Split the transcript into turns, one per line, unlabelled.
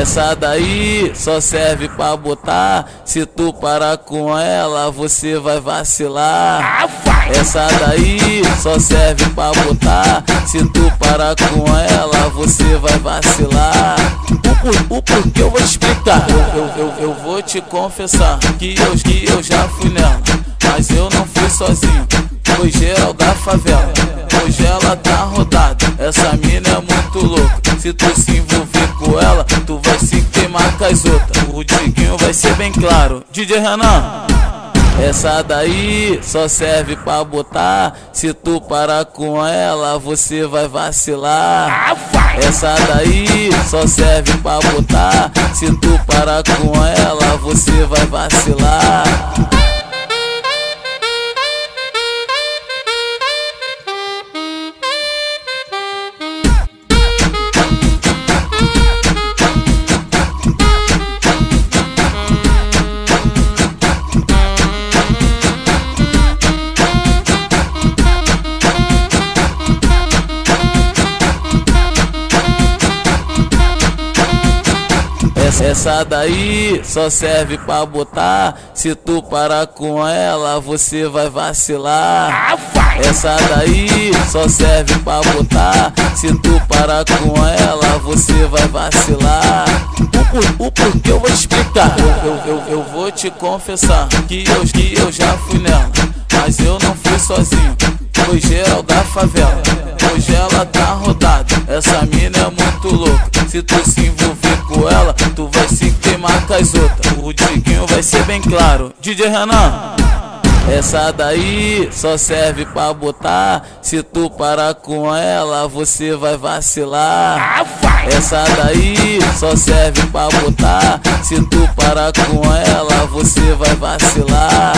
Essa daí só serve pra botar. Se tu parar com ela, você vai vacilar. Essa daí só serve pra botar. Se tu parar com ela, você vai vacilar. O porquê eu vou te explicar. Eu vou te confessar que eu já fui nela, mas eu não fui sozinho, foi geral da favela. Hoje ela tá rodada, essa mina é muito louca. Se tu se envolver com ela, tu vai se queimar com as outras. O Diguinho vai ser bem claro. DJ Renan, essa daí só serve pra botar. Se tu parar com ela, você vai vacilar. Essa daí só serve pra botar. Se tu parar com ela, você vai vacilar. Essa daí só serve pra botar. Se tu parar com ela, você vai vacilar. Essa daí só serve pra botar. Se tu parar com ela, você vai vacilar. O porquê eu vou te explicar. Eu vou te confessar que eu já fui nela, mas eu não fui sozinho, foi geral da favela. Hoje ela tá rodada, essa mina é muito louca. Se tu se envolver com ela, tu vai se queimar com as outras. O Diguinho vai ser bem claro. DJ Renan, essa daí só serve pra botar. Se tu parar com ela, você vai vacilar. Essa daí só serve pra botar. Se tu parar com ela, você vai vacilar.